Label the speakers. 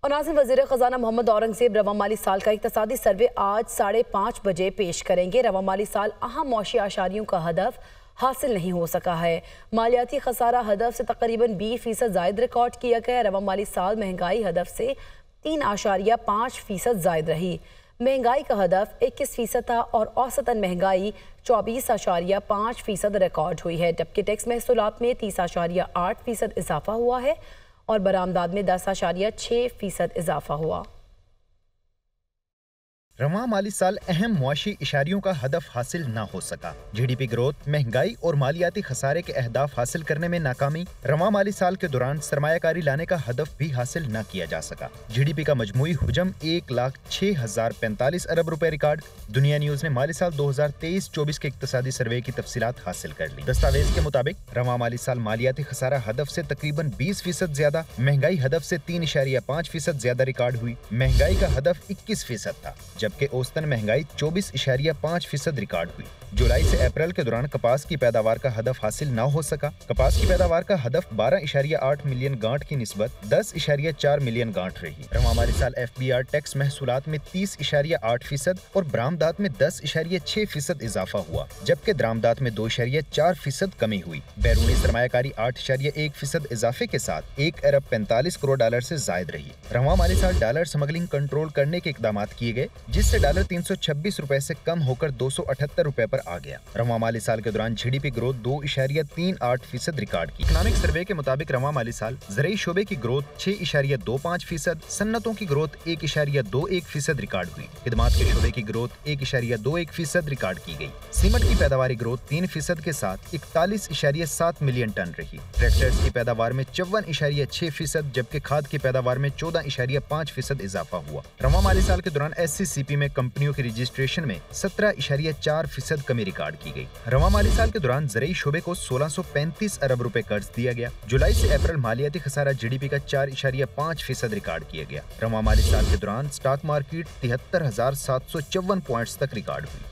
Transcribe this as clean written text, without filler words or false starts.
Speaker 1: और नाज़रीन, वज़ीर ख़ज़ाना मोहम्मद औरंगज़ेब रवा माली साल का इक़्तिसादी सर्वे आज 5:30 बजे पेश करेंगे। रवा माली साल अहम मौशी आशारियों का हदफ हासिल नहीं हो सका है। मालियाती खसारा हदफ से तकरीबन 20% ज़ायद रिकॉर्ड किया गया। रवा माली साल महंगाई हदफ से 3.5% ज़ायद रही। महंगाई का हदफ 21% था और औसतन महंगाई 24.5% रिकॉर्ड हुई है, जबकि टैक्स महसूलात में 30.8% इजाफा हुआ है और बरामदात में 10.6% इजाफा हुआ।
Speaker 2: रवां माली साल अहम मुआशी इशारियों का हदफ हासिल न हो सका। GDP ग्रोथ, महंगाई और मालियाती खसारे के अहदाफ हासिल करने में नाकामी। रवां माली साल के दौरान सरमायाकारी लाने का हदफ भी हासिल न किया जा सका। GDP का मजमूई हुजम 1,06,045 अरब रुपए रिकॉर्ड। दुनिया न्यूज ने माली साल 2023-24 के इक्तिसादी सर्वे की तफसीलात हासिल कर ली। दस्तावेज के मुताबिक रवां माली साल मालियाती खसारा हदफ से तकरीबन 20% ज्यादा, महंगाई हदफ से 3.5% ज्यादा रिकॉर्ड हुई। महंगाई का हदफ 21% था, जबकि औसतन महंगाई 24.5% रिकॉर्ड हुई। जुलाई से अप्रैल के दौरान कपास की पैदावार का हदफ हासिल न हो सका। कपास की पैदावार का हदफ 12.8 मिलियन गांठ की निस्बत 10.4 मिलियन गांठ रही। रवां माली साल FBR टैक्स महसूलात में 30.8% और बरामदात में 10.6% इजाफा हुआ, जबकि दरामदात में 2.4% कमी हुई। बैरूनी सरमायाकारी 8.1% इजाफे के साथ 1 अरब 45 करोड़ डॉलर से जायद रही। रवां माली साल डॉलर स्मगलिंग कंट्रोल करने के इकदाम किए गए, जिससे डॉलर 326 रुपए से कम होकर 278 रुपए पर आ गया। रवां माली साल के दौरान GDP ग्रोथ 2.38% रिकॉर्ड की। इकोनॉमिक सर्वे के मुताबिक रवां माली साल ज़राई शोबे की ग्रोथ 6.25%, सन्नतों की ग्रोथ 1.21% रिकॉर्ड हुई। खिदमात के शोबे की ग्रोथ 1.21% रिकॉर्ड की गई। सीमेंट की पैदावारी ग्रोथ 3% के साथ 41.7 मिलियन टन रही। ट्रैक्टर्स की पैदावार में 54.6%, जबकि खाद की पैदावार में 14.5% इजाफा हुआ। रवां माली साल के दौरान SCCP में कंपनियों की रजिस्ट्रेशन में 17.4% कमी रिकॉर्ड की गई। रवां माली साल के दौरान ज़राई शोबे को 1635 अरब रुपए कर्ज दिया गया। जुलाई से अप्रैल मालियाती खसारा GDP का 4.5% रिकॉर्ड किया गया। रवां माली साल के दौरान स्टॉक मार्केट 73,754 पॉइंट्स तक रिकॉर्ड हुई।